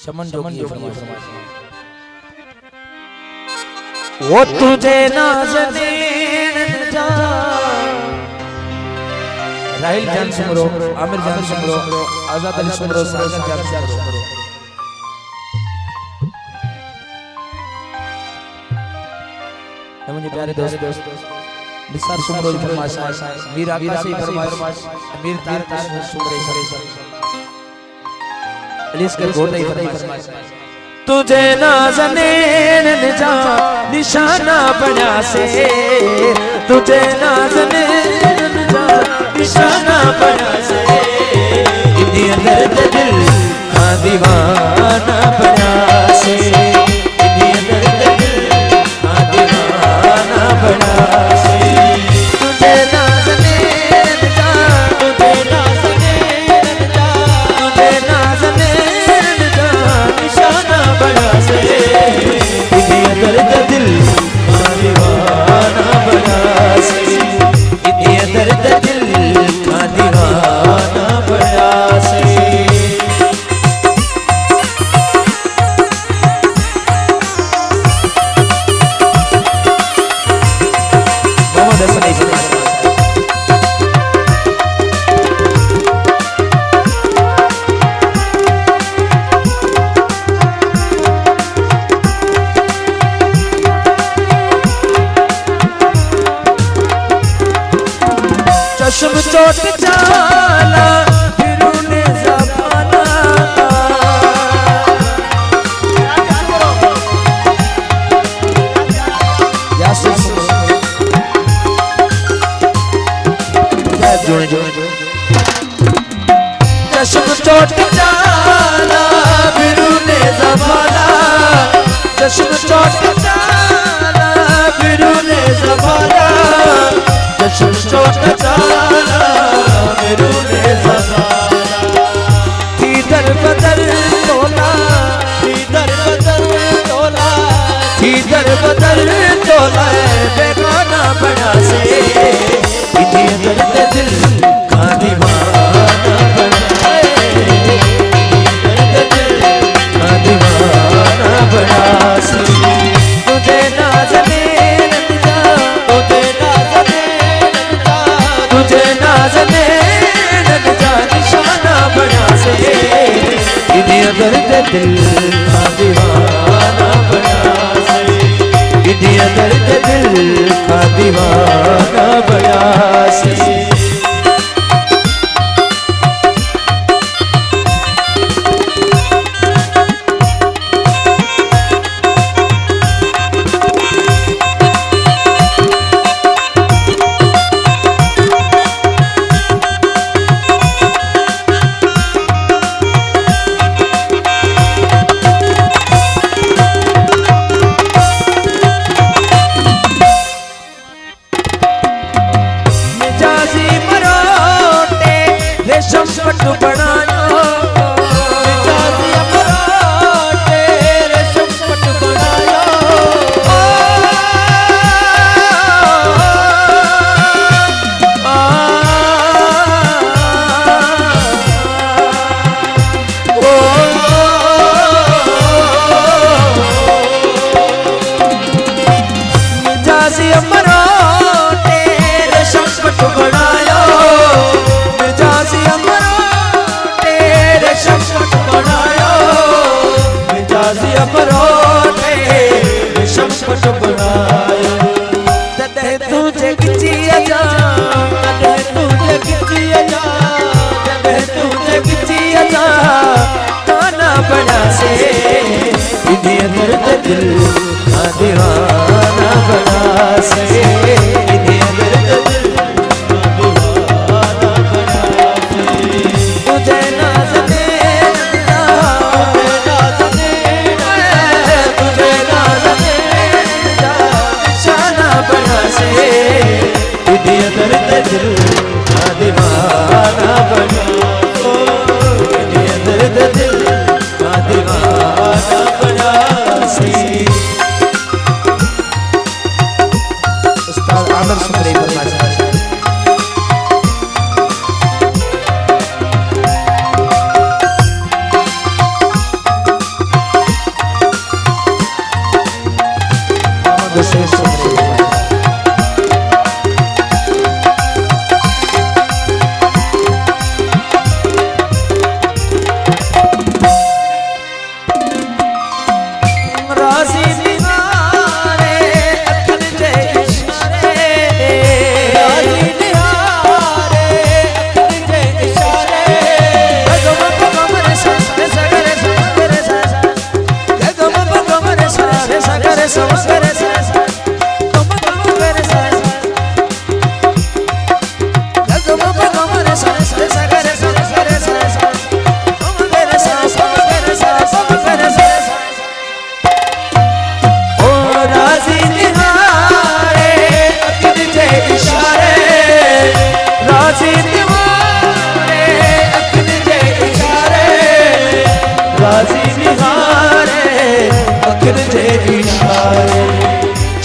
शमन जोगी वो तुझे नाज़ने जा राहिल जान सुमरो, आमिर जान सुमरो, आजाद अली सुमरो, सागर जान सुमरो। मुझे प्यारे दोस्त निसार सुमरो फरमाश, मीर आकाशी फरमाश, मीर तार सुमरे अलीस के गोटे फरमाश। तुझे नाज़ने जा निशाना बना से, तुझे नाज़ने जा निशाना बना से, इतनी दर्द दिल का दीवाना बना से, इतनी दर्द दिल का दीवाना बना से। तुझे नाज़ने जा, तुझे नाज़ने जा, तुझे नाज़ने जा निशाना बना से, इतनी दर्द दिल का दीवाना बना से, इतनी दर्द दिल का दीवाना बना से। चश्म चोट जाला फिरूने ज़माना, चश्म चोट जाला फिरूने ज़माना, चश्म चोट जाला फिरूने ज़माना, चश्म चोट जाला फिरूने ज़माना। थी दर बदर तोला, थी दर बदर तोला, थी दर बदर तोला, बेगाना बना से, इतनी दर्द दिल का दीवाना बना से, इतनी दर्द दिल का दीवाना बना से। तुझे नाज़ने जा, तुझे नाज़ने जा, तुझे नाज़ने जा निशाना बना से, इतनी दर्द दिल का दीवाना बना से, इतनी दर्द दिल का दीवाना बना से।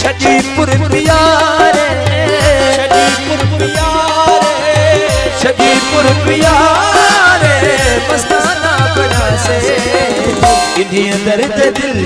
शजीपुर प्यारे शजीपुर प्यारे मस्ताना बड़ा से इन्हीं दर्द दिल